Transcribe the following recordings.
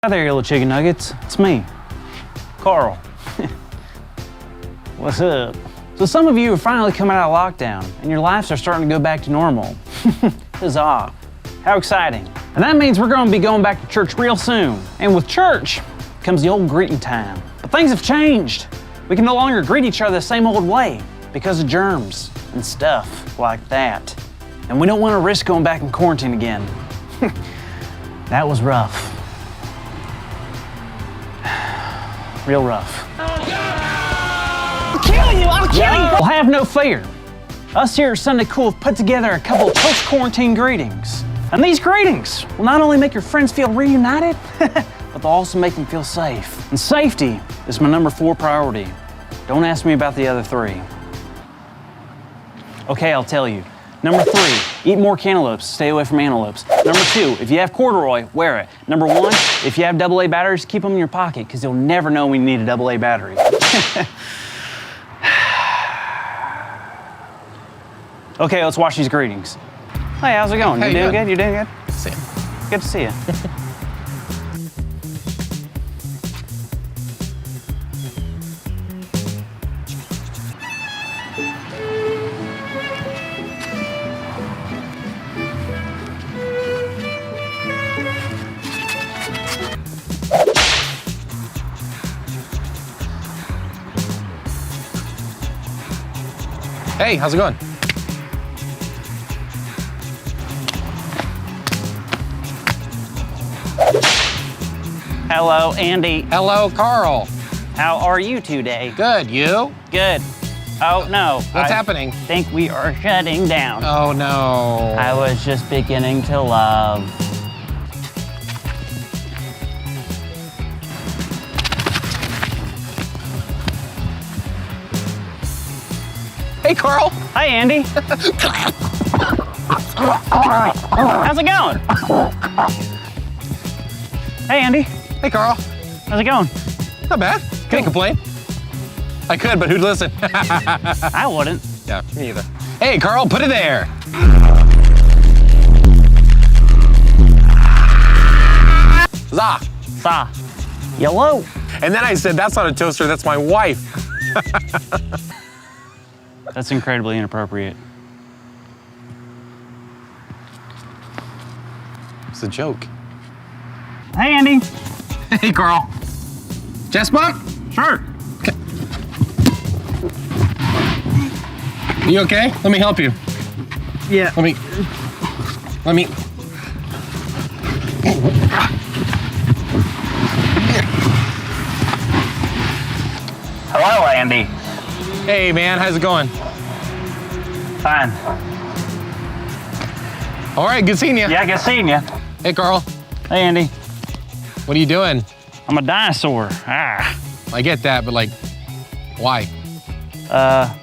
Hi there, you little chicken nuggets. It's me, Carl. What's up? So some of you are finally coming out of lockdown and your lives are starting to go back to normal. Huzzah. How exciting. And that means we're going to be going back to church real soon. And with church comes the old greeting time. But things have changed. We can no longer greet each other the same old way because of germs and stuff like that. And we don't want to risk going back in quarantine again. That was rough. Real rough. I'll kill you! I'll kill you! Well, have no fear. Us here at Sunday Cool have put together a couple of post-quarantine greetings. And these greetings will not only make your friends feel reunited, but they'll also make them feel safe. And safety is my number 4 priority. Don't ask me about the other 3. Okay, I'll tell you. Number 3, eat more cantaloupes, stay away from antelopes. Number 2, if you have corduroy, wear it. Number 1, if you have AA batteries, keep them in your pocket, because you'll never know when you need a AA battery. Okay, let's watch these greetings. Hey, how's it going? Hey, you doing good? You doing good? Good to see you. Good to see you. Hey, how's it going? Hello, Andy. Hello, Carl. How are you today? Good, you? Good. Oh, no. What's happening? I think we are shutting down. Oh, no. I was just beginning to love. Hey, Carl. Hi, Andy. How's it going? Hey, Andy. Hey, Carl. How's it going? Not bad. Can't complain. I could, but who'd listen? I wouldn't. Yeah, me neither. Hey, Carl, put it there. Zah. Sa. Yellow. And then I said, that's not a toaster, that's my wife. That's incredibly inappropriate. It's a joke. Hey, Andy. Hey, Carl. Chest bump? Sure. You okay? Let me help you. Yeah. Let me. Hello, Andy. Hey, man, how's it going? Fine. All right, good seeing you. Yeah, good seeing you. Hey, Carl. Hey, Andy. What are you doing? I'm a dinosaur. Ah. I get that, but like, why?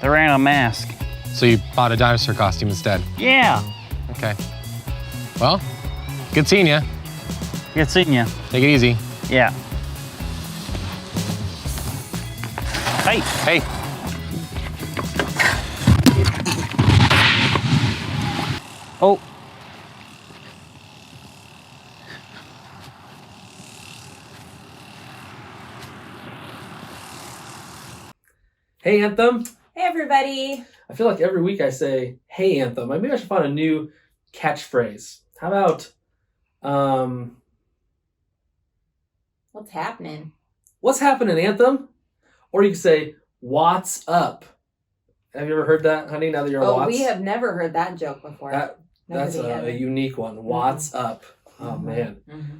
They ran out of mask. So you bought a dinosaur costume instead? Yeah. Okay. Well, good seeing you. Good seeing you. Take it easy. Yeah. Hey. Hey. Oh. Hey, Anthem. Hey, everybody. I feel like every week I say, hey, Anthem. Maybe I should find a new catchphrase. How about, What's happening? what's happening, Anthem? Or you can say, what's up? Have you ever heard that, honey, now that you're a Watts? We have never heard that joke before. That's a unique one. What's up? Oh, man.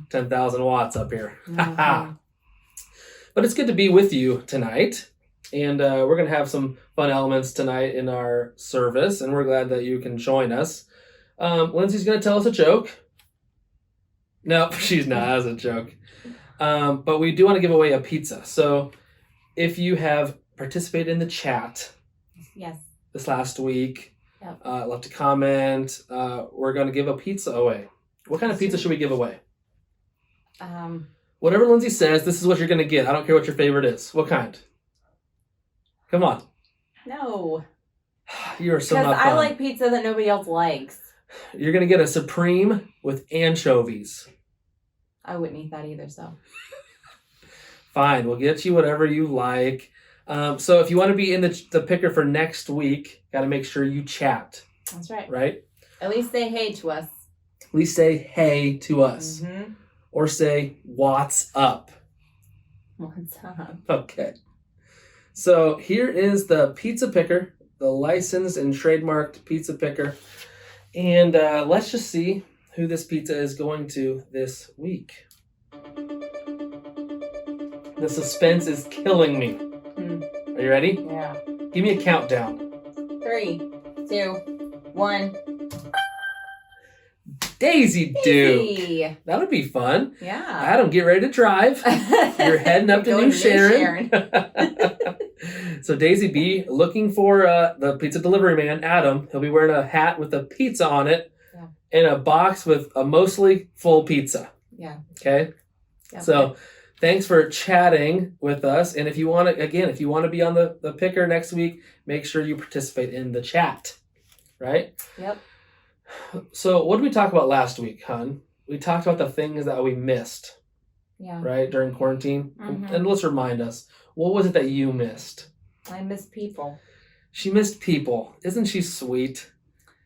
10,000 watts up here. But it's good to be with you tonight. And we're going to have some fun elements tonight in our service. And we're glad that you can join us. Lindsay's going to tell us a joke. Nope, she's not. That's a joke. But we do want to give away a pizza. So if you have participated in the chat this last week, left a comment, we're going to give a pizza away. What kind of pizza should we give away? Whatever Lindsay says, this is what you're going to get. I don't care what your favorite is. What kind? Come on. No. You are so not Because fun. I like pizza that nobody else likes. You're going to get a Supreme with anchovies. I wouldn't eat that either, so. Fine, we'll get you whatever you like. So if you want to be in the picker for next week, got to make sure you chat, That's right. right? At least say hey to us. At least say hey to us. Mm-hmm. Or say, what's up? What's up? Okay. So here is the pizza picker, the licensed and trademarked pizza picker. And let's just see who this pizza is going to this week. The suspense is killing me. Are you ready? Yeah. Give me a countdown. 3, 2, 1. Daisy Duke. Easy. That'll be fun. Yeah. Adam, get ready to drive. You're heading up to Going New to Sharon. So Daisy B, looking for the pizza delivery man, Adam. He'll be wearing a hat with a pizza on it, Yeah. and a box with a mostly full pizza. Yeah. Okay? Yeah. So thanks for chatting with us. And if you want to be on the picker next week, make sure you participate in the chat. Right? Yep. So what did we talk about last week, hon? We talked about the things that we missed, Yeah. right, during quarantine. Mhm. And let's remind us, what was it that you missed? I miss people. She missed people. Isn't she sweet?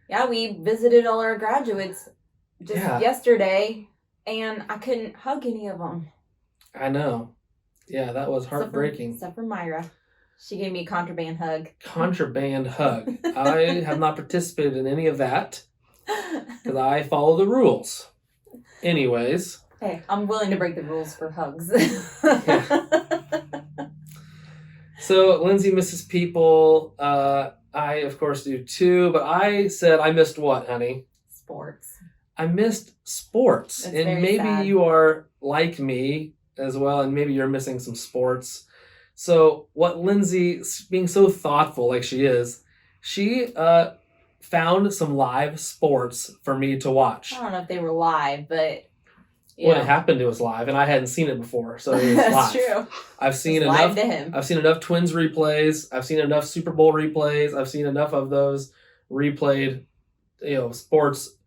Yeah, we visited all our graduates just Yeah. yesterday, and I couldn't hug any of them. I know. Yeah, that was heartbreaking. Except for Myra. She gave me a contraband hug. Contraband hug. I have not participated in any of that because I follow the rules. Anyways. Hey, I'm willing to break the rules for hugs. So Lindsay misses people. I, of course, do too. But I said I missed what, honey? Sports. I missed sports. That's and very maybe sad. you are like me as well. And maybe you're missing some sports. So what Lindsay, being so thoughtful like she is, she found some live sports for me to watch. I don't know if they were live, but What had happened to us live, and I hadn't seen it before, so it was That's live. true. I've seen It's enough. live to him. I've seen enough Twins replays. I've seen enough Super Bowl replays. I've seen enough of those replayed, sports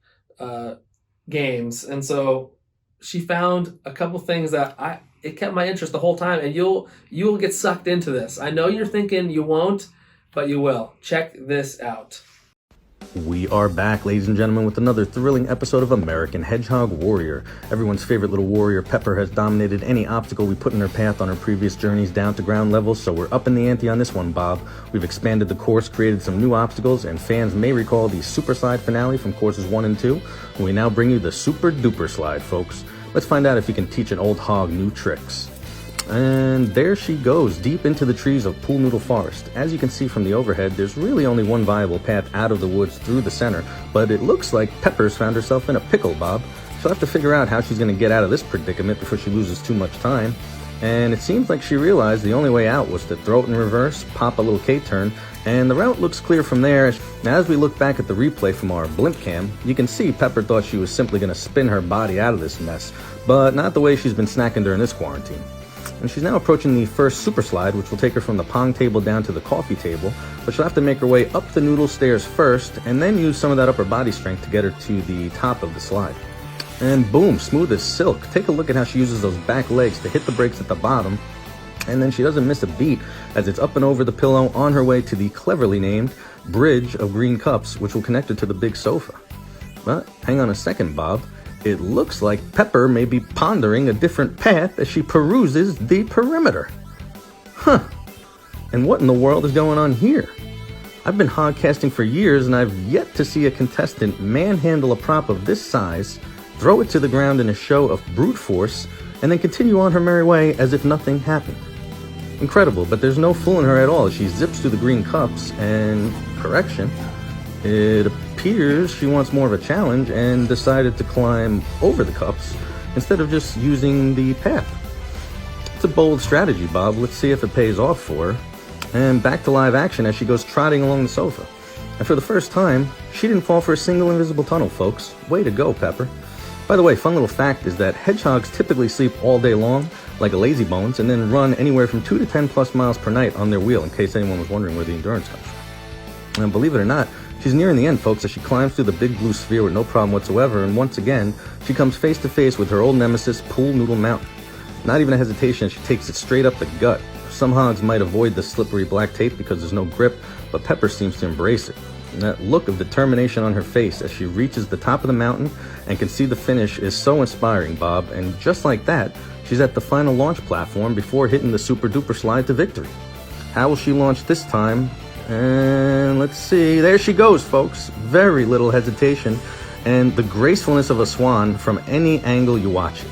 games, and so she found a couple things that it kept my interest the whole time, and you'll get sucked into this. I know you're thinking you won't, but you will. Check this out. We are back, ladies and gentlemen, with another thrilling episode of American Hedgehog Warrior. Everyone's favorite little warrior, Pepper, has dominated any obstacle we put in her path on her previous journeys down to ground level, so we're up in the ante on this one, Bob. We've expanded the course, created some new obstacles, and fans may recall the Super Slide finale from courses 1 and 2. We now bring you the Super Duper Slide, folks. Let's find out if you can teach an old hog new tricks. And there she goes, deep into the trees of Pool Noodle Forest. As you can see from the overhead, there's really only one viable path out of the woods through the center, but it looks like Pepper's found herself in a pickle, Bob. She'll have to figure out how she's going to get out of this predicament before she loses too much time. And it seems like she realized the only way out was to throw it in reverse, pop a little K-turn, and the route looks clear from there. Now, as we look back at the replay from our blimp cam, you can see Pepper thought she was simply going to spin her body out of this mess, but not the way she's been snacking during this quarantine. And she's now approaching the first super slide, which will take her from the pong table down to the coffee table, but she'll have to make her way up the noodle stairs first, and then use some of that upper body strength to get her to the top of the slide. And boom, smooth as silk. Take a look at how she uses those back legs to hit the brakes at the bottom, and then she doesn't miss a beat as it's up and over the pillow on her way to the cleverly named bridge of green cups, which will connect her to the big sofa. But hang on a second, Bob. It looks like Pepper may be pondering a different path as she peruses the perimeter. Huh. And what in the world is going on here? I've been hogcasting for years, and I've yet to see a contestant manhandle a prop of this size, throw it to the ground in a show of brute force, and then continue on her merry way as if nothing happened. Incredible, but there's no fooling her at all as she zips through the green cups, and, correction, it appears she wants more of a challenge and decided to climb over the cups instead of just using the path. It's a bold strategy, Bob. Let's see if it pays off for her. And back to live action as she goes trotting along the sofa. And for the first time, she didn't fall for a single invisible tunnel, folks. Way to go, Pepper. By the way, fun little fact is that hedgehogs typically sleep all day long, like a lazy bones, and then run anywhere from 2 to 10 plus miles per night on their wheel, in case anyone was wondering where the endurance comes from. And believe it or not, she's nearing the end, folks, as she climbs through the big blue sphere with no problem whatsoever, and once again, she comes face to face with her old nemesis, Pool Noodle Mountain. Not even a hesitation, she takes it straight up the gut. Some hogs might avoid the slippery black tape because there's no grip, but Pepper seems to embrace it. And that look of determination on her face as she reaches the top of the mountain and can see the finish is so inspiring, Bob, and just like that, she's at the final launch platform before hitting the super duper slide to victory. How will she launch this time? And let's see, there she goes, folks. Very little hesitation and the gracefulness of a swan from any angle you watch it.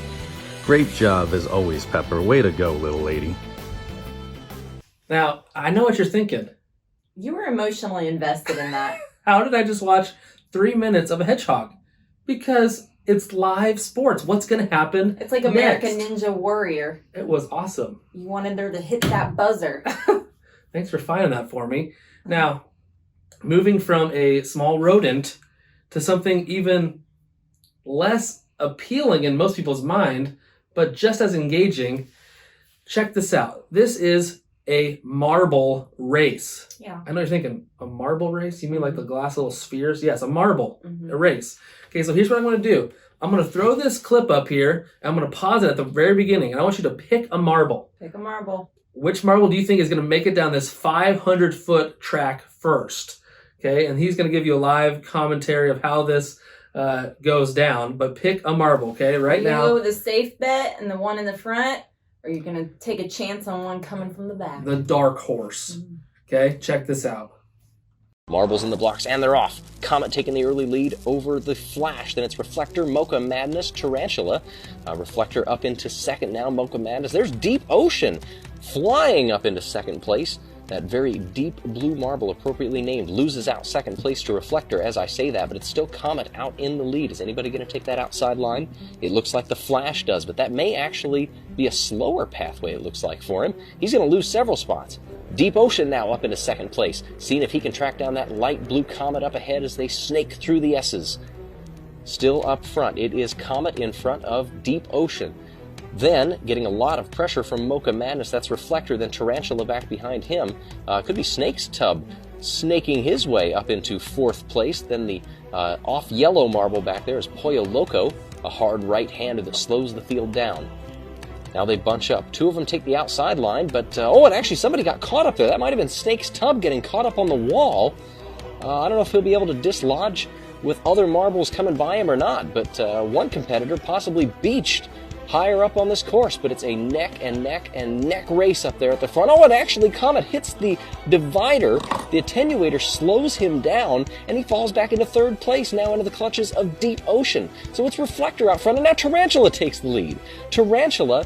Great job as always, Pepper. Way to go, little lady. Now, I know what you're thinking. You were emotionally invested in that. How did I just watch 3 minutes of a hedgehog? Because it's live sports. What's going to happen? It's like American Ninja Warrior. It was awesome. You wanted her to hit that buzzer. Thanks for finding that for me. Now, moving from a small rodent to something even less appealing in most people's mind, but just as engaging, check this out. This is a marble race. Yeah. I know you're thinking, a marble race? You mean like the glass little spheres? Yes, a marble, a race. Okay, so here's what I'm going to do. I'm going to throw this clip up here, and I'm going to pause it at the very beginning, and I want you to pick a marble. Pick a marble. Which marble do you think is going to make it down this 500-foot track first? Okay, and he's going to give you a live commentary of how this goes down, but pick a marble, okay, right now. You go with a safe bet and the one in the front, or you're going to take a chance on one coming from the back? The dark horse. Okay, check this out. Marbles in the blocks, and they're off. Comet taking the early lead over the Flash. Then it's Reflector, Mocha Madness, Tarantula. Reflector up into second now, Mocha Madness. There's Deep Ocean flying up into second place. That very deep blue marble, appropriately named, loses out second place to Reflector as I say that, but it's still Comet out in the lead. Is anybody going to take that outside line? It looks like the Flash does, but that may actually be a slower pathway, it looks like, for him. He's going to lose several spots. Deep Ocean now up into second place, seeing if he can track down that light blue Comet up ahead as they snake through the S's. Still up front, it is Comet in front of Deep Ocean. Then, getting a lot of pressure from Mocha Madness, that's Reflector, then Tarantula back behind him. Could be Snake's Tub snaking his way up into fourth place. Then the off-yellow marble back there is Pollo Loco, a hard right-hander that slows the field down. Now they bunch up. Two of them take the outside line, but, and actually somebody got caught up there. That might have been Snake's Tub getting caught up on the wall. I don't know if he'll be able to dislodge with other marbles coming by him or not, but one competitor possibly beached higher up on this course, but it's a neck and neck race up there at the front. Oh, and actually Comet hits the divider. The attenuator slows him down, and he falls back into third place, now into the clutches of Deep Ocean. So it's Reflector out front, and now Tarantula takes the lead. Tarantula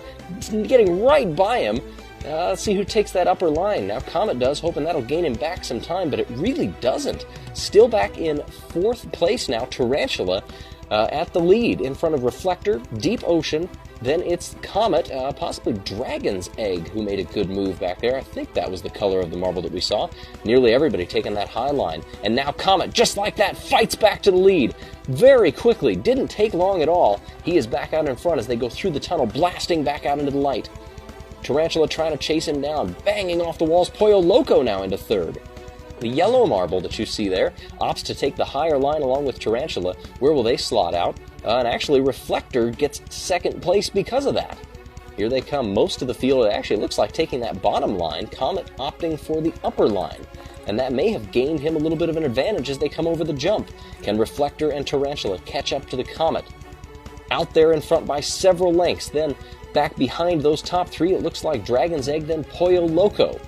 getting right by him. Let's see who takes that upper line. Now Comet does, hoping that'll gain him back some time, but it really doesn't. Still back in fourth place now, Tarantula at the lead in front of Reflector, Deep Ocean. Then it's Comet, possibly Dragon's Egg, who made a good move back there. I think that was the color of the marble that we saw. Nearly everybody taking that high line. And now Comet, just like that, fights back to the lead. Very quickly, didn't take long at all. He is back out in front as they go through the tunnel, blasting back out into the light. Tarantula trying to chase him down, banging off the walls. Pollo Loco now into third. The yellow marble that you see there opts to take the higher line along with Tarantula. Where will they slot out? And actually, Reflector gets second place because of that. Here they come. Most of the field, it actually looks like taking that bottom line. Comet opting for the upper line. And that may have gained him a little bit of an advantage as they come over the jump. Can Reflector and Tarantula catch up to the Comet? Out there in front by several lengths. Then back behind those top three, it looks like Dragon's Egg, then Pollo Loco.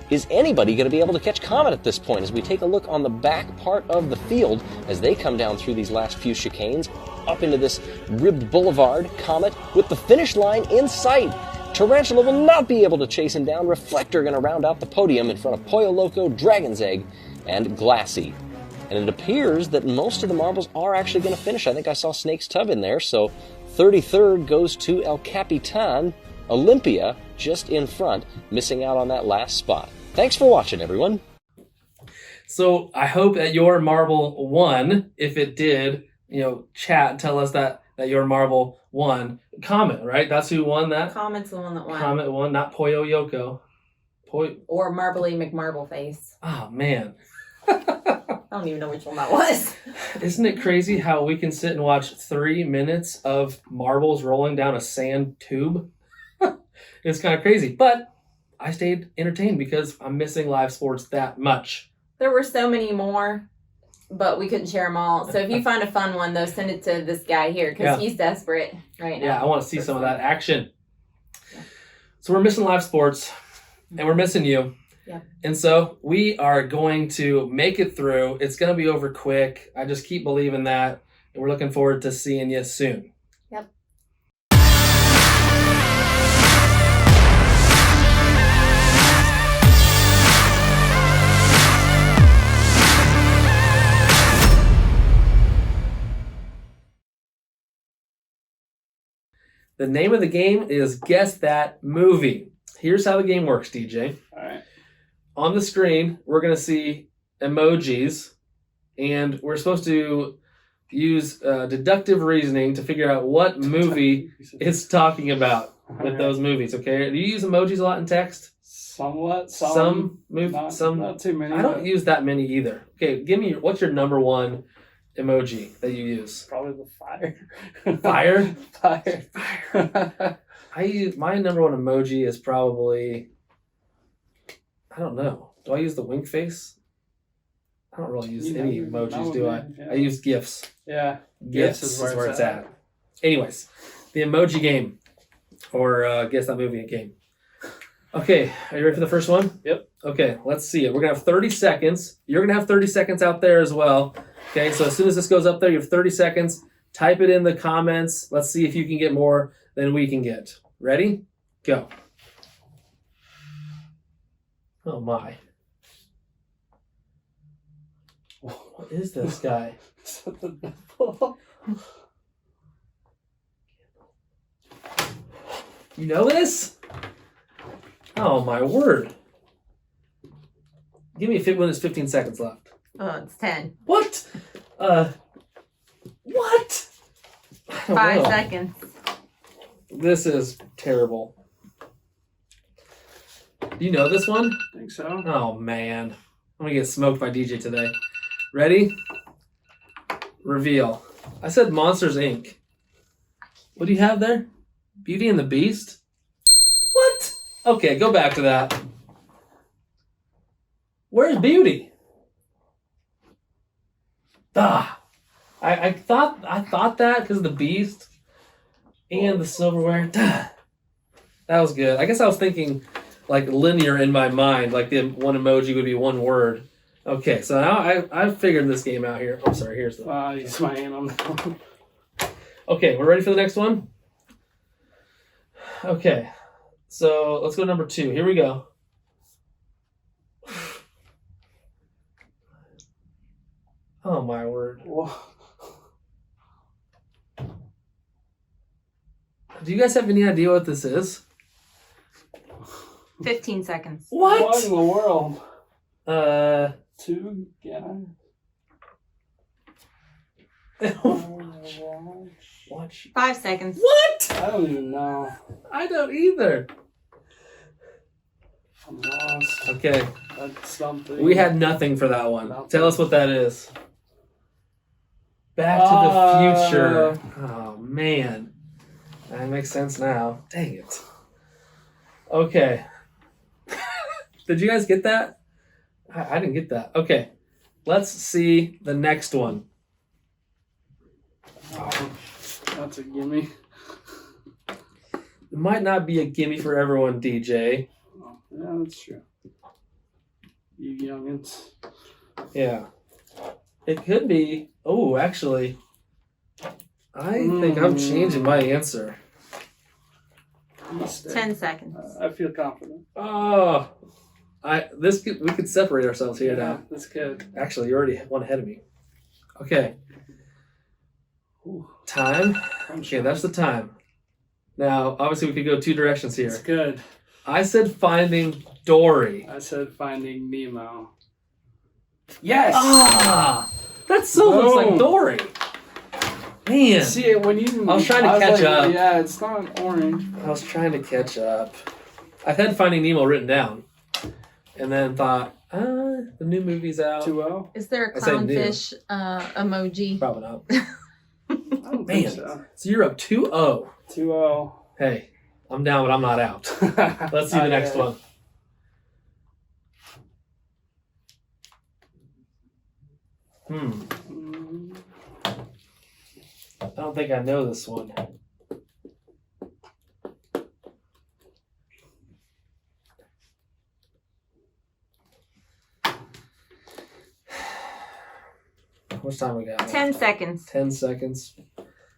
Is anybody going to be able to catch Comet at this point as we take a look on the back part of the field as they come down through these last few chicanes up into this ribbed boulevard? Comet with the finish line in sight. Tarantula will not be able to chase him down. Reflector going to round out the podium in front of Pollo Loco, Dragon's Egg, and Glassy. And it appears that most of the marbles are actually going to finish. I think I saw Snake's Tub in there, so 33rd goes to El Capitan. Olympia just in front, missing out on that last spot. Thanks for watching, everyone. So I hope that your marble won. If it did, chat and tell us that your marble won. Comet, right? That's who won that? Comet's the one that won. Comet won, not Pollo Yoko. Or Marbly McMarbleface. Oh, man. I don't even know which one that was. Isn't it crazy how we can sit and watch 3 minutes of marbles rolling down a sand tube? It's kind of crazy, but I stayed entertained because I'm missing live sports that much. There were so many more, but we couldn't share them all. So if you find a fun one, though, send it to this guy here because he's desperate right now. Yeah, I want to see some of that action. So we're missing live sports, and we're missing you. Yeah. And so we are going to make it through. It's going to be over quick. I just keep believing that. And we're looking forward to seeing you soon. Yep. The name of the game is Guess That Movie. Here's how the game works, DJ. All right. On the screen, we're going to see emojis, and we're supposed to use deductive reasoning to figure out what movie it's talking about with those movies, okay? Do you use emojis a lot in text? Somewhat. Not too many. I don't use that many either. Okay, give me, what's your number one emoji that you use? Probably the fire. Fire? Fire. I use, my number one emoji is probably, I don't know. Do I use the wink face? I don't really use any emojis, do I? Yeah. I use GIFs. Yeah. GIFs is where it's at. Anyways, the emoji game, or Guess That Movie game. Okay, are you ready for the first one? Yep. Okay, let's see it. We're going to have 30 seconds. You're going to have 30 seconds out there as well. Okay, so as soon as this goes up there, you have 30 seconds. Type it in the comments. Let's see if you can get more than we can get. Ready? Go. Oh my. What is this guy? You know this? Oh my word. Give me when there's 15 seconds left. Oh, it's 10. What? What? I don't 5 know. seconds. This is terrible. Do you know this one? I think so. Oh man. I'm gonna get smoked by DJ today. Ready? Reveal. I said Monsters Inc. What do you have there? Beauty and the Beast? What? Okay, go back to that. Where's Beauty? I thought that because of the Beast and the silverware. That was good. I guess I was thinking like linear in my mind, like the one emoji would be one word. Okay, so now I figured this game out here. I'm sorry, here's the... Use my hand on that one. Okay, we're ready for the next one? Okay, so let's go to number 2. Here we go. Oh my word. Do you guys have any idea what this is? 15 seconds. What in the world? 2 guys. Watch. 5 seconds. What? I don't even know. I don't either. I'm lost. Okay, That's something. we had nothing for that one. Tell us what that is. Back to the Future. Oh man, that makes sense now. Dang it. Okay. Did you guys get that? I didn't get that. Okay, let's see the next one. Oh, that's a gimme. It might not be a gimme for everyone, DJ. Oh, yeah, that's true. You youngins. Yeah. It could be. Oh, actually, I think I'm changing my answer. 10 seconds. I feel confident. Oh, we could separate ourselves here now. That's good. Actually, you're already one ahead of me. Okay. Time. Okay, that's the time. Now, obviously, we could go 2 directions here. It's good. I said Finding Dory. I said Finding Nemo. Yes! Ah! That so looks like Dory. Man. See, when you... I was trying to catch up. Yeah, it's not orange. I was trying to catch up. I had Finding Nemo written down. And then thought, The new movie's out. 2-0? Is there a I say new. clownfish emoji? Probably not. I don't think Man, so. so you're up 2-0. 2-0. Hey, I'm down, but I'm not out. Let's see the next one. I don't think I know this one. How much time we got? 10 seconds. 10 seconds.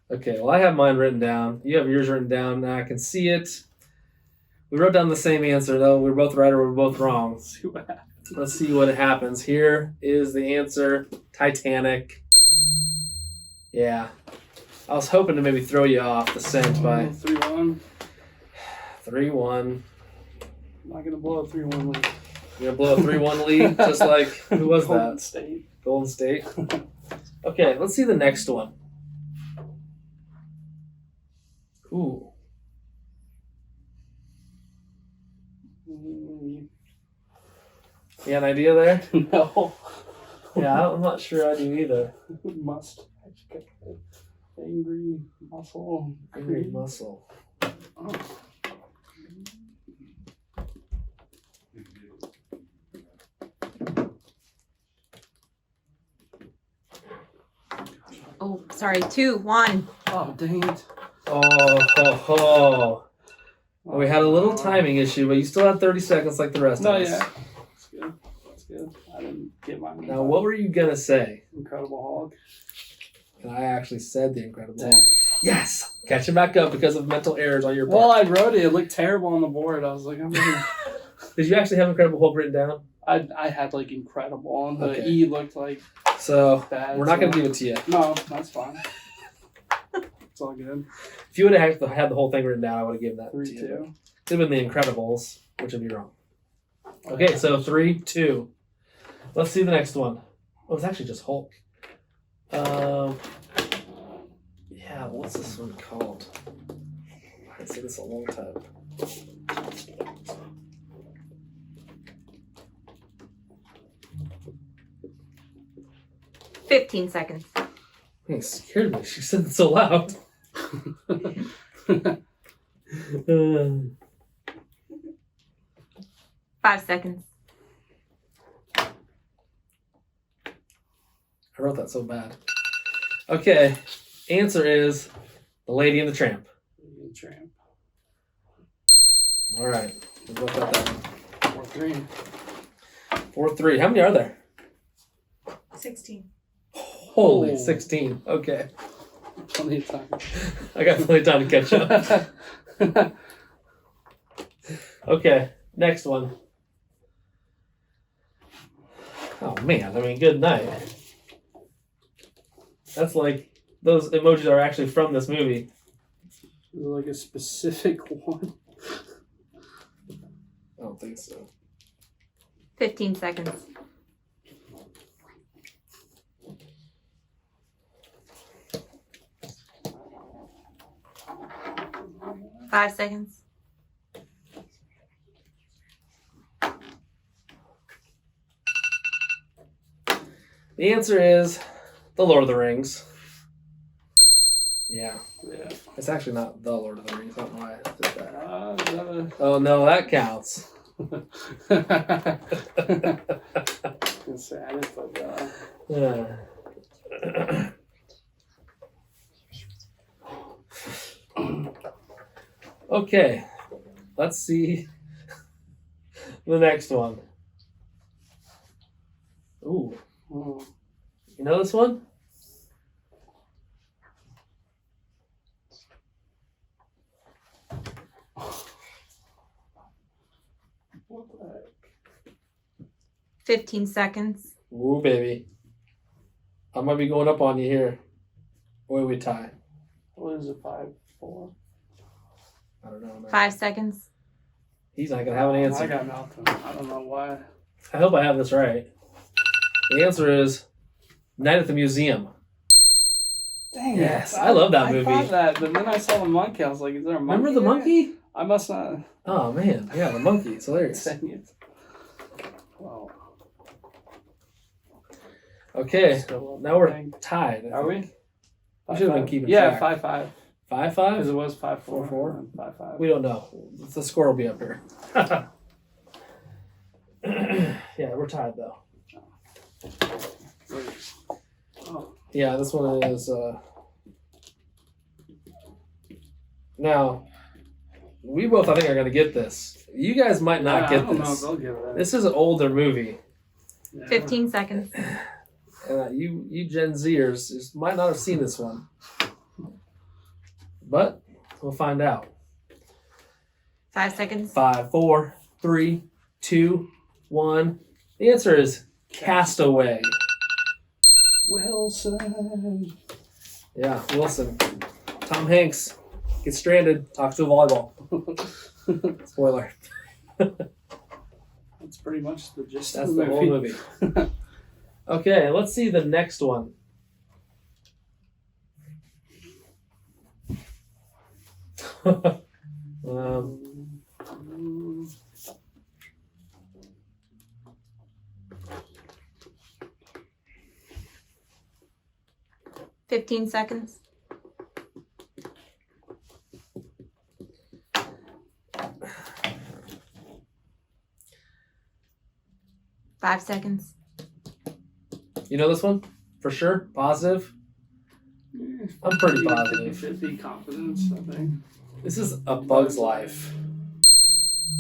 Okay, well, I have mine written down. You have yours written down. Now I can see it. We wrote down the same answer, though. We're both right or we're both wrong. Let's see what happens. Here is the answer. Titanic. Yeah. I was hoping to maybe throw you off the scent by 3-1. 3-1. I'm not going to blow a 3-1 lead. You're going to blow a 3-1 lead? Just like, who was Golden that? State. Golden State. Okay, let's see the next one. Ooh. You got an idea there? No. Yeah, I'm not sure I do either. Must. Angry muscle. Angry muscle. Oh, sorry. 2, 1. Oh, dang it. Oh. Well, we had a little timing issue, but you still had 30 seconds like the rest of us. Yeah. That's good. That's good. I didn't get mine. Now, what were you going to say? Incredible Hulk. And I actually said the Incredible Dang. Hulk. Yes! Catching back up because of mental errors on your part. Well, I wrote it. It looked terrible on the board. I was like, I'm gonna... Did you actually have Incredible Hulk written down? I had like incredible, and the Okay. E looked like So, bad. we're not going to give it to you. No, that's fine. It's all good. If you would have had the whole thing written down, I would have given that to you. 3-2. Could have been The Incredibles, which would be wrong. Okay, so 3-2. Let's see the next one. Oh, it's actually just Hulk. Yeah, what's this one called? I haven't seen this in a long time. 15 seconds. It scared me. She said it so loud. 5 seconds. I wrote that so bad. Okay, answer is The Lady and the Tramp. Tramp. All right, we both got that one. 4-3. 4-3. How many are there? 16. Holy, Oh. 16. Okay. Plenty of time. I got plenty of time to catch up. Okay, next one. Oh man, I mean, good night. That's like, those emojis are actually from this movie. Is there like a specific one? I don't think so. 15 seconds. 5 seconds. The answer is The Lord of the Rings. Yeah. Yeah. It's actually not The Lord of the Rings. I don't know why I did that. Is that Oh no, that counts. a... It's sad, but Okay, let's see the next one. Ooh, you know this one? what the heck? 15 seconds. Ooh, baby. I might be going up on you here. Or we tie. What is it, 5-4? I don't know, man. 5 seconds. He's not going to have an answer. I got nothing. I don't know why. I hope I have this right. The answer is Night at the Museum. Dang Yes, it. I love that movie. I thought that, but then I saw the monkey. I was like, is there a monkey? Remember the there? monkey? I must not. Oh, man. Yeah, the monkey. It's hilarious. Dang it. Well, Okay, Still now we're playing. tied. Are we? We should have been keeping Yeah, track. 5-5. 5-5? Because it was 5-4. 4-4? 5-5. We don't know. The score will be up here. Yeah, we're tied though. Oh. Yeah, this one is. Now, we both, I think, are going to get this. You guys might not I get don't know if this. they'll get that. This is an older movie. Yeah. 15 seconds. You Gen Zers just might not have seen this one. But we'll find out. 5 seconds. 5, 4, 3, 2, 1. The answer is Castaway. Wilson. Yeah, Wilson. Tom Hanks gets stranded, talks to a volleyball. Spoiler. That's pretty much the gist That's of the whole movie. Okay, let's see the next one. um, 15 seconds. Five seconds. you know this one? For sure? Positive? I'm pretty positive. 50 confidence, I think. This is A Bug's Life.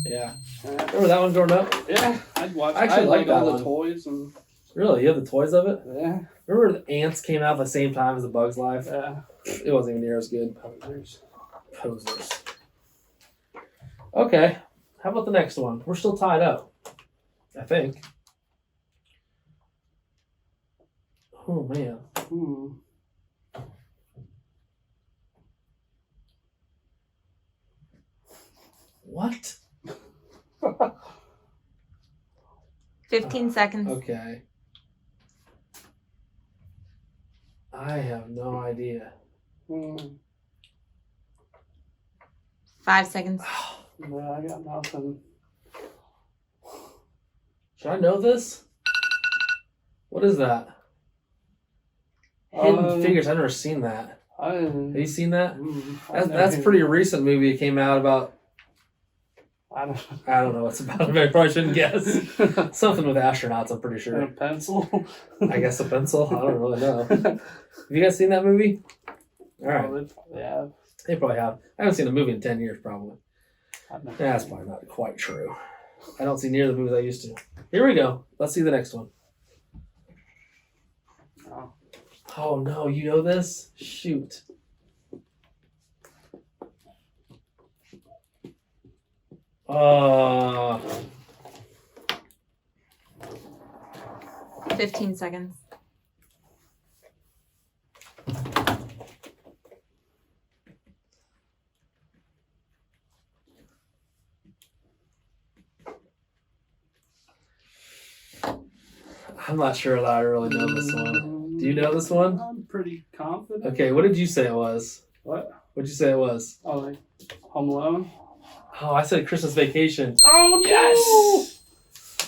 Yeah. Remember that one growing up? Yeah, I'd watch. I actually like that all one. the toys and Really? You have the toys of it? yeah, Remember the Ants came out at the same time as A Bug's Life? yeah. It wasn't even near as good. Posers. Posers. Okay. How about the next one? We're still tied up. I think. Oh, man. Hmm. What? 15 seconds. Okay. I have no idea. Hmm. 5 seconds. No, I got nothing. Should I know this? What is that? Hidden Figures. I've never seen that. Have you seen that? That's a pretty recent movie. It came out about. I don't know what's about. I probably shouldn't guess. Something with astronauts. I'm pretty a sure. pencil. I guess a pencil. I don't really know. Have you guys seen that movie? All right. Yeah. They probably have. I haven't seen a movie in 10 years, probably. I've never That's probably not quite true. I don't see near the movies I used to. Here we go. Let's see the next one. Oh. Oh no, you know this? Shoot. Uh, 15 seconds. I'm not sure that I really know this one. Do you know this one? I'm pretty confident. Okay, what did you say it was? What? What'd you say it was? Oh, like Home Alone? Oh, I said Christmas Vacation. Oh, yes!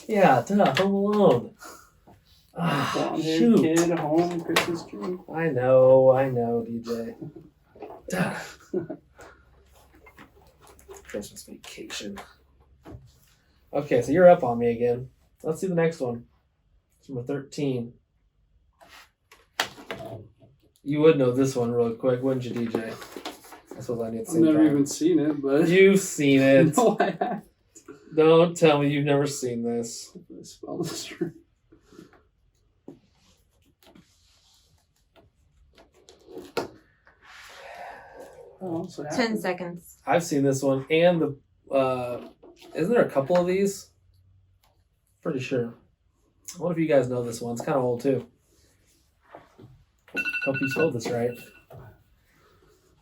Yeah, duh, Home Alone. Ah, Blonde-haired shoot. kid, home, Christmas tree. I know, DJ. Duh. Christmas Vacation. Okay, so you're up on me again. Let's see the next one. It's number 13. You would know this one really quick, wouldn't you, DJ? I suppose I need to I've say never even seen it, but You've seen it. no, I haven't. Don't tell me you've never seen this. I spell this right. Oh, so 10 seconds. I've seen this one, and the isn't there a couple of these? Pretty sure. What if you guys know this one? It's kind of old too. Hope you spelled this right.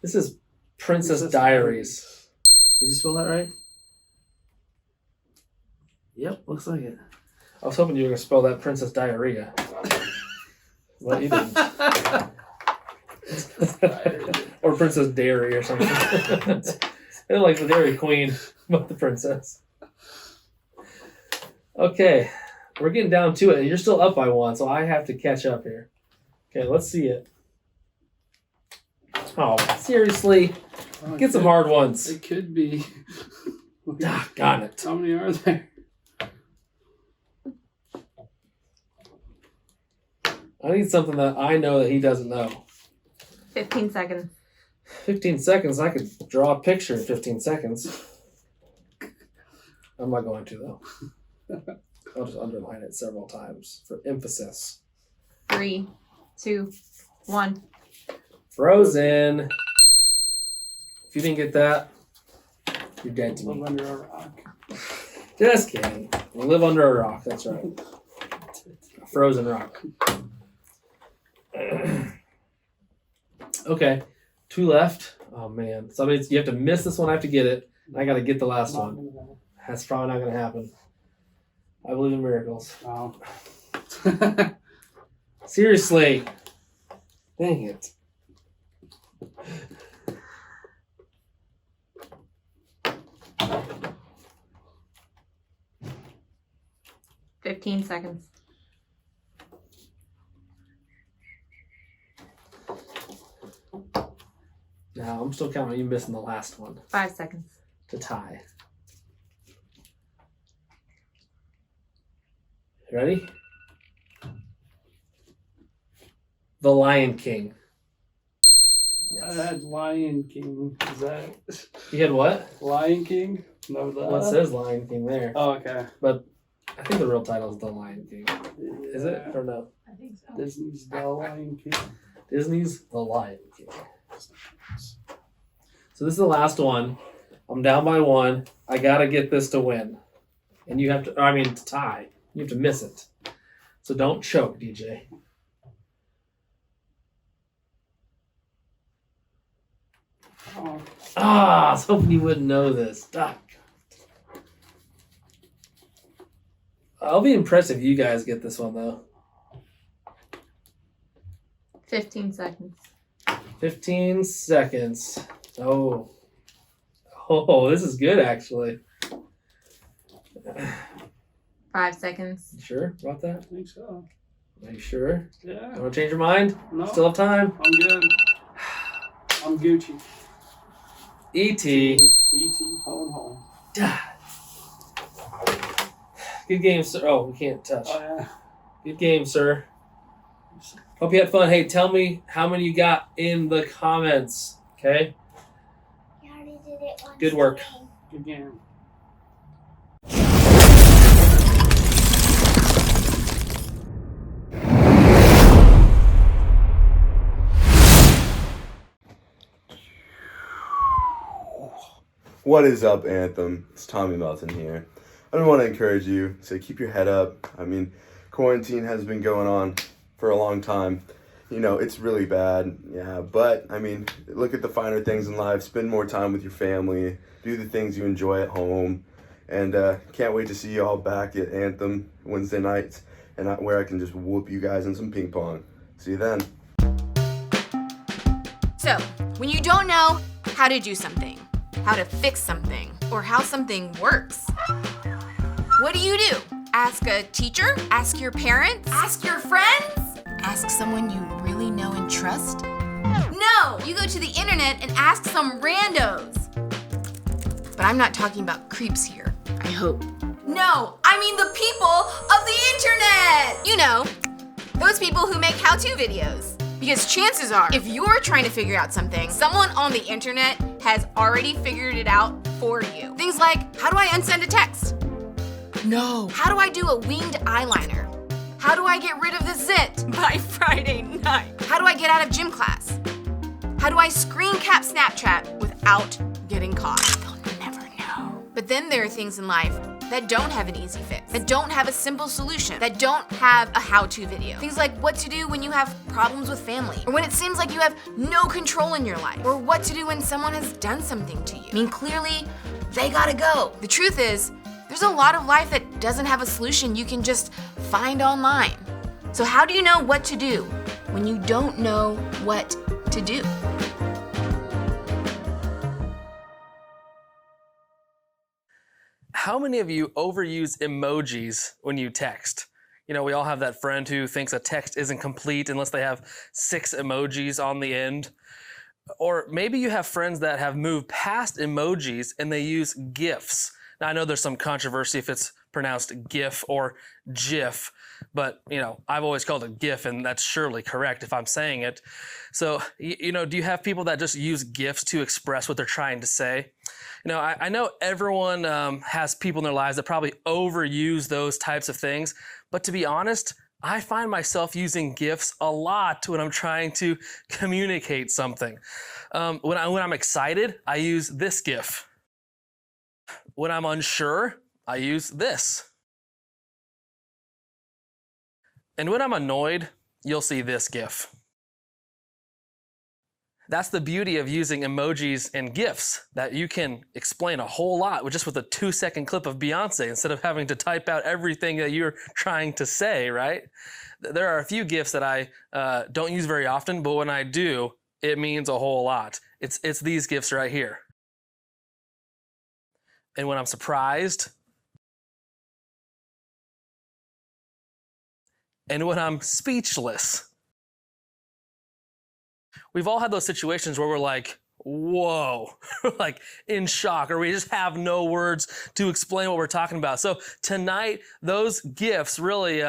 This is Princess Diaries. Did you spell that right? Yep, looks like it. I was hoping you were gonna spell that Princess Diarrhea. Well, you didn't. Or Princess Dairy or something. They're like the Dairy Queen, but the princess. Okay, We're getting down to it, and you're still up by 1, so I have to catch up here. Okay, let's see it. Oh, seriously? Get some hard ones. It could be. Got it. How many are there? I need something that I know that he doesn't know. 15 seconds. 15 seconds, I could draw a picture in 15 seconds. I'm not going to, though. I'll just underline it several times for emphasis. 3, 2, 1. Frozen. If you didn't get that, you're dead to me. Live under a rock. Just kidding. We live under a rock, that's right. A frozen rock. Okay, 2 left. Oh man, you have to miss this one. I have to get it. I got to get the last one. That's probably not going to happen. I believe in miracles. Oh. Seriously. Dang it. $15 seconds. Now, I'm still counting on you missing the last one 5 seconds. to tie. You ready? The Lion King. I had Lion King. Is that You had what? Lion King? No, that. What says Lion King there? Oh, okay. But I think the real title is The Lion King. Is it or no? I think so. Disney's The Lion King. Disney's The Lion King. So this is the last one. I'm down by 1. I gotta get this to win. And you have to, to tie. You have to miss it. So don't choke, DJ. Oh. I was hoping you wouldn't know this. I'll be impressed if you guys get this one, though. 15 seconds. 15 seconds. Oh, this is good, actually. 5 seconds. You sure about that? I think so. Are you sure? Yeah. You want to change your mind? No. Still have time? I'm good. I'm Gucci. E.T. E.T. phone home. Good game, sir. Oh, we can't touch. Oh, yeah. Good game, sir. Hope you had fun. Hey, tell me how many you got in the comments, okay? You already did it once. Good work. Good game. What is up, Anthem? It's Tommy Melton here. I want to encourage you, say keep your head up. I mean, quarantine has been going on for a long time. You know, it's really bad, yeah, but, I mean, look at the finer things in life. Spend more time with your family. Do the things you enjoy at home. And can't wait to see you all back at Anthem Wednesday nights, and where I can just whoop you guys in some ping pong. See you then. So, when you don't know how to do something, how to fix something, or how something works, what do? Ask a teacher? Ask your parents? Ask your friends? Ask someone you really know and trust? No! You go to the internet and ask some randos. But I'm not talking about creeps here, I hope. No, I mean the people of the internet! You know, those people who make how-to videos. Because chances are, if you're trying to figure out something, someone on the internet has already figured it out for you. Things like, how do I unsend a text? No. How do I do a winged eyeliner? How do I get rid of the zit by Friday night? How do I get out of gym class? How do I screen cap Snapchat without getting caught? They'll never know. But then there are things in life that don't have an easy fix, that don't have a simple solution, that don't have a how-to video. Things like what to do when you have problems with family, or when it seems like you have no control in your life, or what to do when someone has done something to you. I mean, clearly, they gotta go. The truth is, there's a lot of life that doesn't have a solution you can just find online. So how do you know what to do when you don't know what to do? how many of you overuse emojis when you text? You know, we all have that friend who thinks a text isn't complete unless they have 6 emojis on the end. Or maybe you have friends that have moved past emojis and they use GIFs. Now, I know there's some controversy if it's pronounced GIF or GIF, but, you know, I've always called it GIF, and that's surely correct if I'm saying it. So, you know, do you have people that just use GIFs to express what they're trying to say? You know, I know everyone has people in their lives that probably overuse those types of things, but to be honest, I find myself using GIFs a lot when I'm trying to communicate something. When I'm excited, I use this GIF. When I'm unsure, I use this. And when I'm annoyed, you'll see this GIF. That's the beauty of using emojis and GIFs, that you can explain a whole lot with just with a 2-second clip of Beyonce instead of having to type out everything that you're trying to say, right? There are a few GIFs that I don't use very often, but when I do, it means a whole lot. It's these GIFs right here. And when I'm surprised, and when I'm speechless. We've all had those situations where we're like, whoa, like in shock, or we just have no words to explain what we're talking about. So tonight, those GIFs really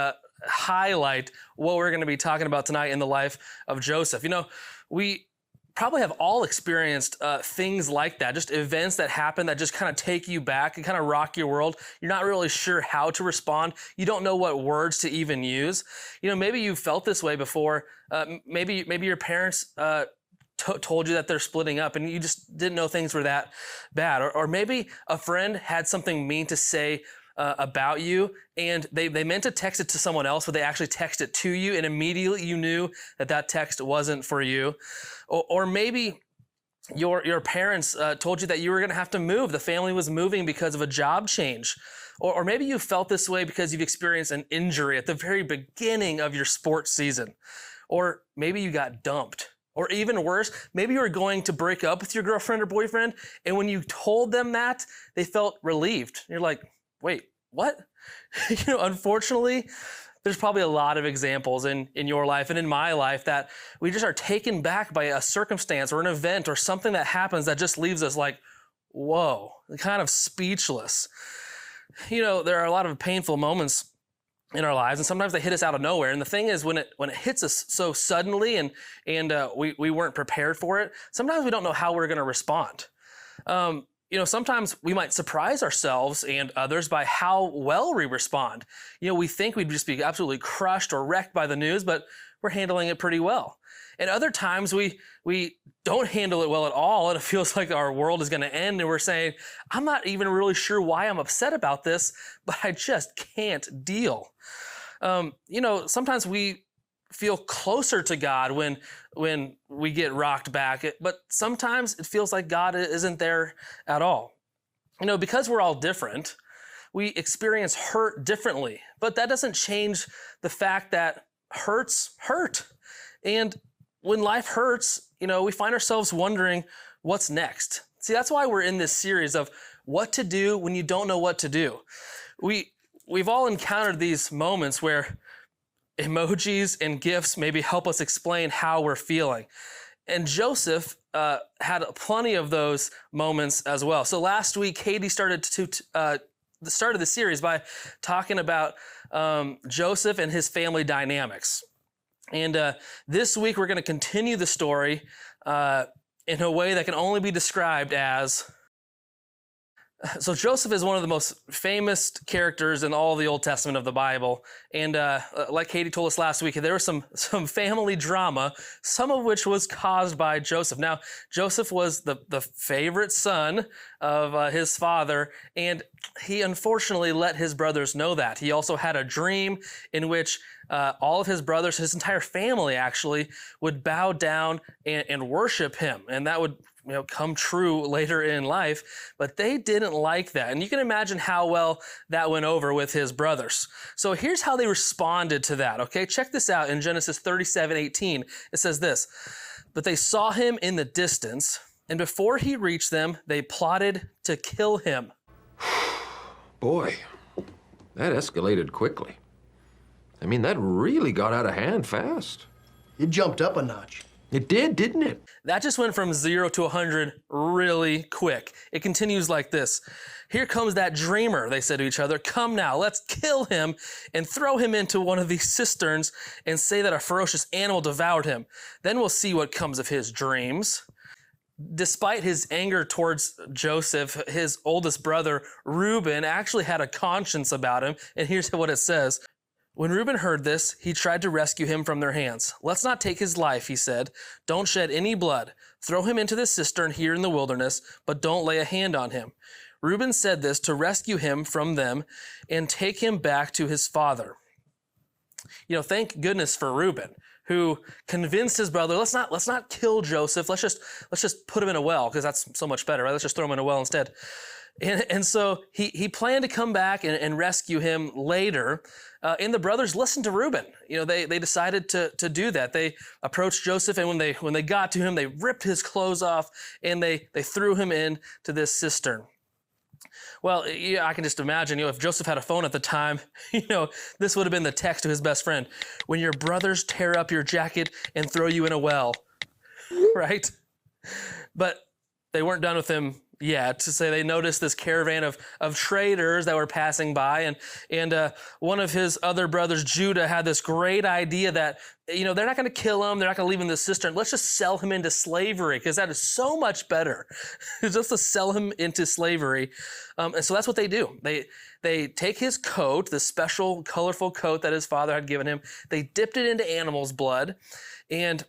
highlight what we're going to be talking about tonight in the life of Joseph. You know, we probably have all experienced things like that, just events that happen that just kind of take you back and kind of rock your world. You're not really sure how to respond. You don't know what words to even use. You know, maybe you felt this way before. Maybe your parents told you that they're splitting up and you just didn't know things were that bad. Or maybe a friend had something mean to say about you, and they meant to text it to someone else, but they actually texted it to you, and immediately you knew that text wasn't for you. Or maybe your parents told you that you were going to have to move. The family was moving because of a job change. Or maybe you felt this way because you've experienced an injury at the very beginning of your sports season. Or maybe you got dumped. Or even worse, maybe you were going to break up with your girlfriend or boyfriend, and when you told them that, they felt relieved. You're like, wait, what? You know, unfortunately, there's probably a lot of examples in your life and in my life that we just are taken back by a circumstance or an event or something that happens that just leaves us like, whoa, kind of speechless. You know, there are a lot of painful moments in our lives, and sometimes they hit us out of nowhere. And the thing is, when it hits us so suddenly and we weren't prepared for it, sometimes we don't know how we're going to respond. You know, sometimes we might surprise ourselves and others by how well we respond. You know, we think we'd just be absolutely crushed or wrecked by the news, but we're handling it pretty well. And other times we don't handle it well at all, and it feels like our world is going to end, and we're saying, I'm not even really sure why I'm upset about this, but I just can't deal. You know, sometimes we feel closer to God when we get rocked back, but sometimes it feels like God isn't there at all. You know, because we're all different, we experience hurt differently, but that doesn't change the fact that hurts hurt. And when life hurts, you know, we find ourselves wondering what's next. See, that's why we're in this series of what to do when you don't know what to do. We've all encountered these moments where emojis and GIFs maybe help us explain how we're feeling. And Joseph had plenty of those moments as well. So last week, Katie started the start of the series by talking about Joseph and his family dynamics. And this week, we're going to continue the story in a way that can only be described as... So Joseph is one of the most famous characters in all the Old Testament of the Bible. And like Katie told us last week, there was some family drama, some of which was caused by Joseph. Now, Joseph was the favorite son of his father, and he unfortunately let his brothers know that. He also had a dream in which all of his brothers, his entire family actually, would bow down and worship him. And that would come true later in life, but they didn't like that. And you can imagine how well that went over with his brothers. So here's how they responded to that, okay? Check this out in Genesis 37:18. It says this, "But they saw him in the distance, and before he reached them, they plotted to kill him." Boy, that escalated quickly. I mean, that really got out of hand fast. It jumped up a notch. It did, didn't it? That just went from 0 to 100 really quick. It continues like this. Here comes that dreamer, they said to each other. Come now, let's kill him and throw him into one of these cisterns and say that a ferocious animal devoured him. Then we'll see what comes of his dreams. Despite his anger towards Joseph, his oldest brother, Reuben, actually had a conscience about him. And here's what it says. When Reuben heard this, he tried to rescue him from their hands. Let's not take his life, he said. Don't shed any blood. Throw him into the cistern here in the wilderness, but don't lay a hand on him. Reuben said this to rescue him from them and take him back to his father. You know, thank goodness for Reuben, who convinced his brother, let's not kill Joseph. Let's just put him in a well, because that's so much better, right? Let's just throw him in a well instead. And so he planned to come back and rescue him later. And the brothers listened to Reuben. You know, they decided to do that. They approached Joseph, and when they got to him, they ripped his clothes off and they threw him into this cistern. Well, yeah, I can just imagine, if Joseph had a phone at the time, this would have been the text to his best friend. When your brothers tear up your jacket and throw you in a well, right? But they weren't done with him yet. To say they noticed this caravan of traders that were passing by, and one of his other brothers, Judah, had this great idea that they're not going to kill him, they're not going to leave him in the cistern. Let's just sell him into slavery, because that is so much better, just to sell him into slavery. And so that's what they do. They take his coat, the special colorful coat that his father had given him. They dipped it into animal's blood, and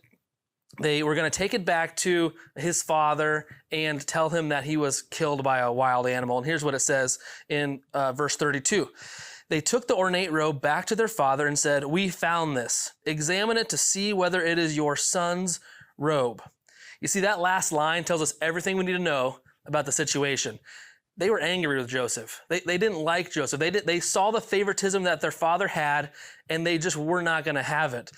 they were going to take it back to his father and tell him that he was killed by a wild animal. And here's what it says in verse 32. They took the ornate robe back to their father and said, "We found this. Examine it to see whether it is your son's robe." You see, that last line tells us everything we need to know about the situation. They were angry with Joseph. They didn't like Joseph. They saw the favoritism that their father had, and they just were not going to have it.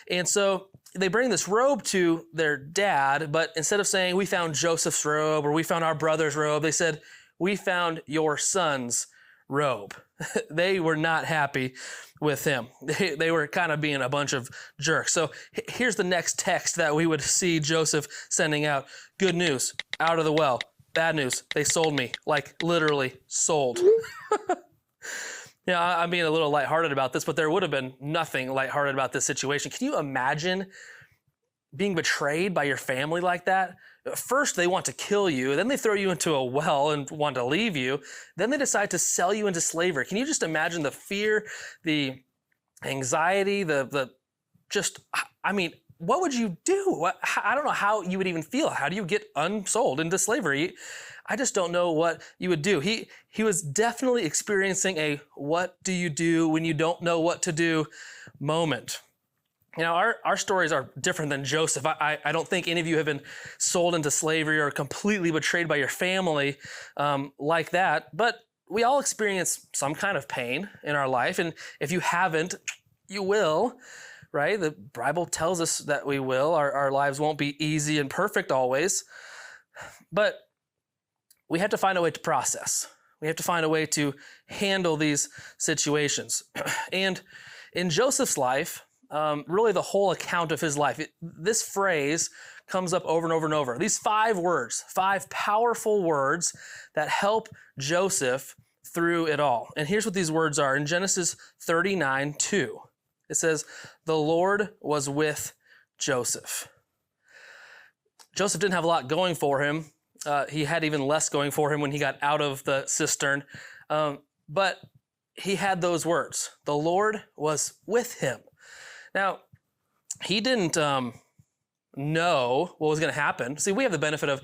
And so they bring this robe to their dad, but instead of saying, "We found Joseph's robe," or "We found our brother's robe," they said, "We found your son's robe." They were not happy with him. They were kind of being a bunch of jerks. So here's the next text that we would see Joseph sending out. Good news, out of the well. Bad news, they sold me. Like, literally sold. I'm being a little lighthearted about this, but there would have been nothing lighthearted about this situation. Can you imagine being betrayed by your family like that? First, they want to kill you. Then they throw you into a well and want to leave you. Then they decide to sell you into slavery. Can you just imagine the fear, the anxiety, what would you do? I don't know how you would even feel. How do you get unsold into slavery? I just don't know what you would do. He was definitely experiencing a what do you do when you don't know what to do moment. Our stories are different than Joseph. I don't think any of you have been sold into slavery or completely betrayed by your family like that, but we all experience some kind of pain in our life, and if you haven't, you will. Right? The Bible tells us that we will. Our lives won't be easy and perfect always, but we have to find a way to process. We have to find a way to handle these situations. And in Joseph's life, really the whole account of his life, this phrase comes up over and over and over. These 5 words, 5 powerful words that help Joseph through it all. And here's what these words are. In Genesis 39:2. It says, "The Lord was with Joseph." Joseph didn't have a lot going for him. He had even less going for him when he got out of the cistern. But he had those words. The Lord was with him. Now, he didn't know what was going to happen. See, we have the benefit of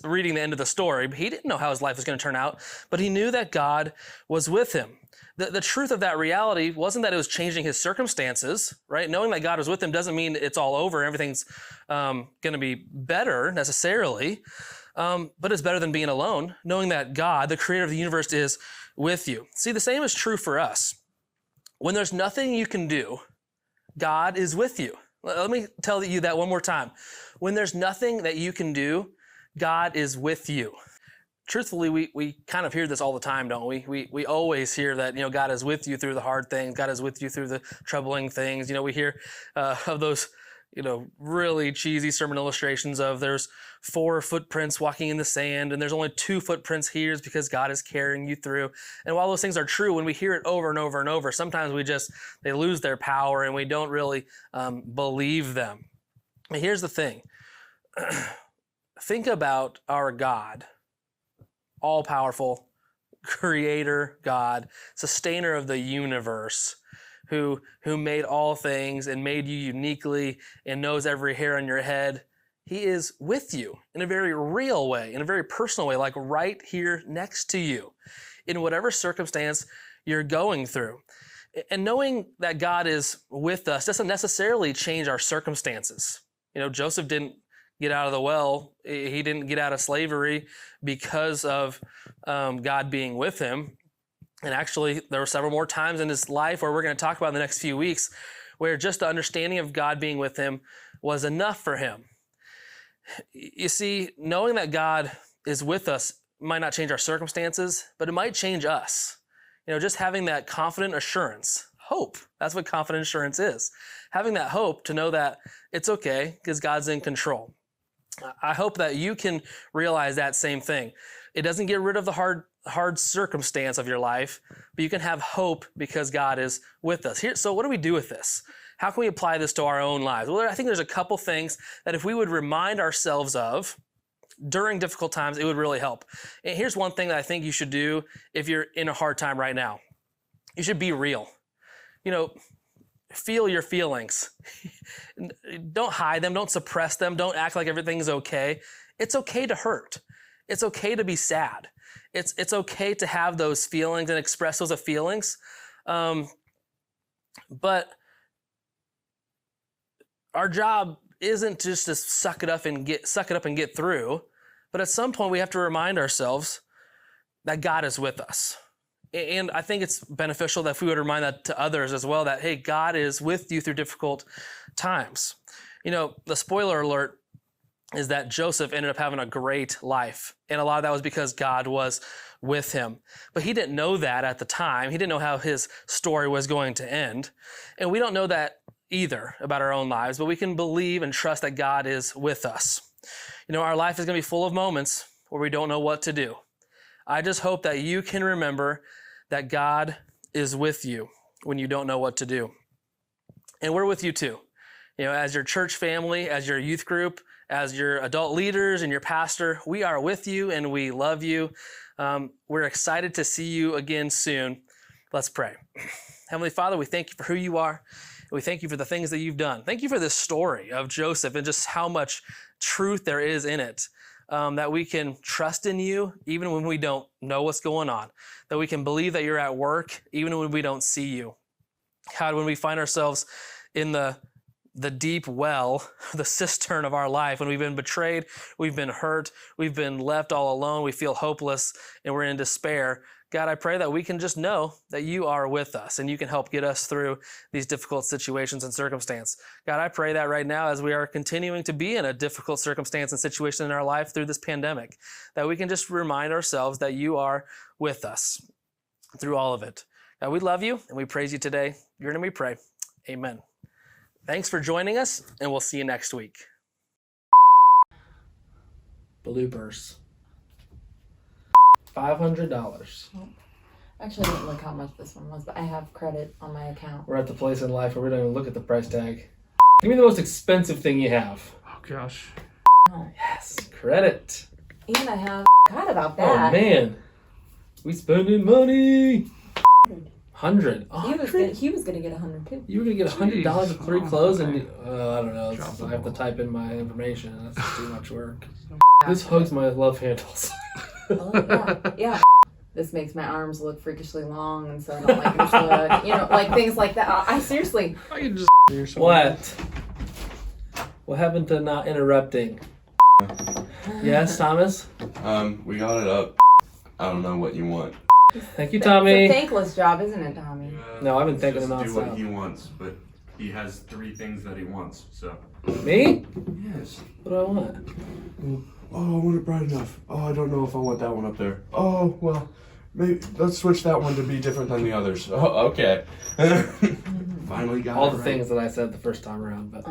reading the end of the story. But he didn't know how his life was going to turn out, but he knew that God was with him. The truth of that reality wasn't that it was changing his circumstances, right? Knowing that God was with him doesn't mean it's all over. Everything's going to be better necessarily, but it's better than being alone, knowing that God, the creator of the universe, is with you. See, the same is true for us. When there's nothing you can do, God is with you. Let me tell you that one more time. When there's nothing that you can do, God is with you. truthfully, we kind of hear this all the time, don't we? We always hear that, God is with you through the hard things. God is with you through the troubling things. We hear of those, really cheesy sermon illustrations of there's 4 footprints walking in the sand and there's only 2 footprints here is because God is carrying you through. And while those things are true, when we hear it over and over and over, sometimes they lose their power and we don't really believe them. And here's the thing. Think about our God, all-powerful, creator God, sustainer of the universe, who made all things and made you uniquely and knows every hair on your head. He is with you in a very real way, in a very personal way, like right here next to you, in whatever circumstance you're going through. And knowing that God is with us doesn't necessarily change our circumstances. Joseph didn't get out of the well. He didn't get out of slavery because of God being with him. And actually, there were several more times in his life where we're going to talk about in the next few weeks where just the understanding of God being with him was enough for him. You see, knowing that God is with us might not change our circumstances, but it might change us. Just having that confident assurance, hope. That's what confident assurance is. Having that hope to know that it's okay because God's in control. I hope that you can realize that same thing. It doesn't get rid of the hard circumstance of your life, but you can have hope because God is with us. So what do we do with this? How can we apply this to our own lives? Well, I think there's a couple things that if we would remind ourselves of during difficult times, it would really help. And here's one thing that I think you should do if you're in a hard time right now. You should be real. Feel your feelings. Don't hide them. Don't suppress them. Don't act like everything's okay. It's okay to hurt. It's okay to be sad. It's okay to have those feelings and express those feelings. But our job isn't just to suck it up and get through. But at some point we have to remind ourselves that God is with us. And I think it's beneficial that if we would remind that to others as well, that, hey, God is with you through difficult times. The spoiler alert is that Joseph ended up having a great life. And a lot of that was because God was with him. But he didn't know that at the time. He didn't know how his story was going to end. And we don't know that either about our own lives, but we can believe and trust that God is with us. Our life is going to be full of moments where we don't know what to do. I just hope that you can remember that God is with you when you don't know what to do. And we're with you too. As your church family, as your youth group, as your adult leaders and your pastor, we are with you and we love you. We're excited to see you again soon. Let's pray. Heavenly Father, we thank you for who you are. We thank you for the things that you've done. Thank you for this story of Joseph and just how much truth there is in it. That we can trust in you even when we don't know what's going on. That we can believe that you're at work even when we don't see you. God, when we find ourselves in the deep well, the cistern of our life, when we've been betrayed, we've been hurt, we've been left all alone, we feel hopeless, and we're in despair. God, I pray that we can just know that you are with us and you can help get us through these difficult situations and circumstance. God, I pray that right now as we are continuing to be in a difficult circumstance and situation in our life through this pandemic, that we can just remind ourselves that you are with us through all of it. God, we love you and we praise you today. Your name we pray. Amen. Thanks for joining us, and we'll see you next week. Bloopers. $500. Actually, I didn't look how much this one was, but I have credit on my account. We're at the place in life where we don't even look at the price tag. Give me the most expensive thing you have. Oh, gosh. Oh. Yes, credit. And I have forgot about that. Oh, man. We spending money. 100. He was gonna get 100 too. You were gonna get $100 for 3 clothes, and I don't know. I have to type in my information. That's just too much work. This hugs my love handles. Oh, yeah. This makes my arms look freakishly long, and so I don't like this look. Like things like that. I seriously. I can just. What? What happened to not interrupting? Yes, Thomas? We got it up. I don't know what you want. Thank you, Tommy. It's a thankless job, isn't it, Tommy? No, I've been thinking about do what he wants, but he has 3 things that he wants, so. Me? Yes. What do I want? Oh, I want it bright enough. Oh, I don't know if I want that one up there. Oh, well, maybe let's switch that one to be different than the others. Oh, okay. Finally got all it the right. things that I said the first time around, but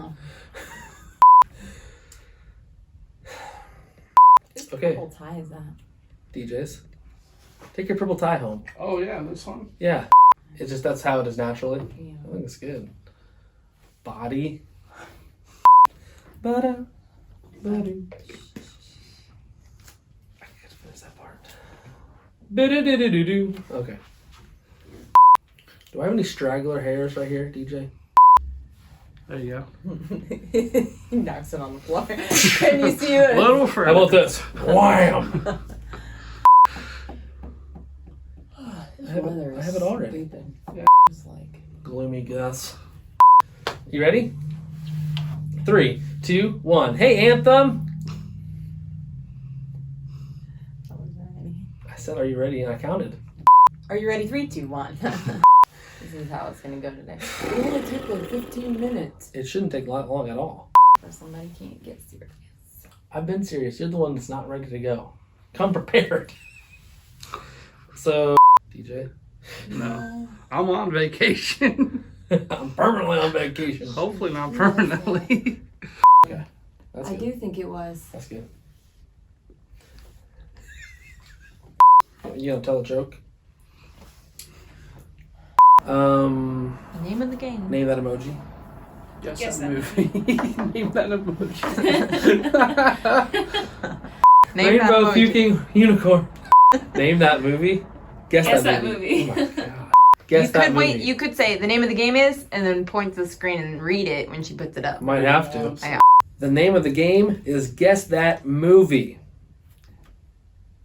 okay. Purple tie is that? DJs, take your purple tie home. Oh yeah, this one. Yeah, it's just that's how it is naturally. Yeah. I think it's good. Body. Bada. Body. I gotta finish that part. Ba-da-da-da-do-do. Okay. Do I have any straggler hairs right here, DJ? There you He knocks it on the floor. Can you see it? go. Little How further. about this? Wham! I have it already. Yeah. It's like Gloomy Gus. You ready? 3, 2, 1. Hey, Anthem! I was ready. I said, are you ready? And I counted. Are you ready? 3, 2, 1. This is how it's gonna go today. It only took like 15 minutes. It shouldn't take long at all. Or somebody can't get serious. I've been serious. You're the one that's not ready to go. Come prepared. So, DJ, No, I'm on vacation. I'm permanently on vacation. Hopefully not permanently. Okay, that's I good. do think it was. That's good. You gonna tell a joke? Name of the game. Name that emoji. Guess that movie. Name that emoji. Name Rainbow that emoji. puking unicorn. Name that movie. Guess that movie. Oh my God. Guess You that could movie. wait. You could say the name of the game is, and then point to the screen and read it when she puts it up. Might have to. Yeah. The name of the game is Guess That Movie.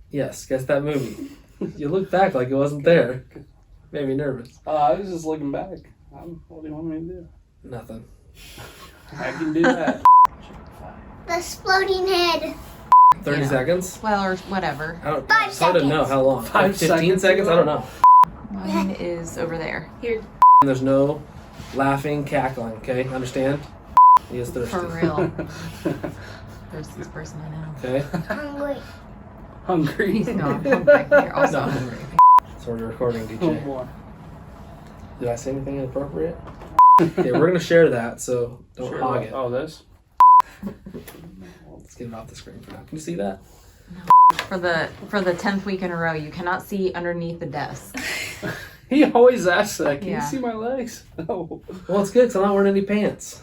Yes, guess that movie. You look back like it wasn't there. Made me nervous. I was just looking back. What do you want me to do? Nothing. I can do that. The exploding head. 30 Yeah. seconds? Well, or whatever. I don't, 5 it's hard to know seconds. how long. 5 15 seconds. seconds? I don't know. Mine is over there. Here. And there's no laughing, cackling, okay? Understand? He is thirsty. For real. There's this person I know. Okay? Hungry. Hungry. He's gone. I'm back here. Also No. hungry. So we're recording, Oh DJ. boy. Did I say anything inappropriate? Okay, we're going to share that, so don't Sure. hog it. Oh, this? Let's get it off the screen for now. Can you see that? For the 10th week in a row, you cannot see underneath the desk. He always asks that. Can Yeah. you see my legs? No. Well, it's good because I'm not wearing any pants.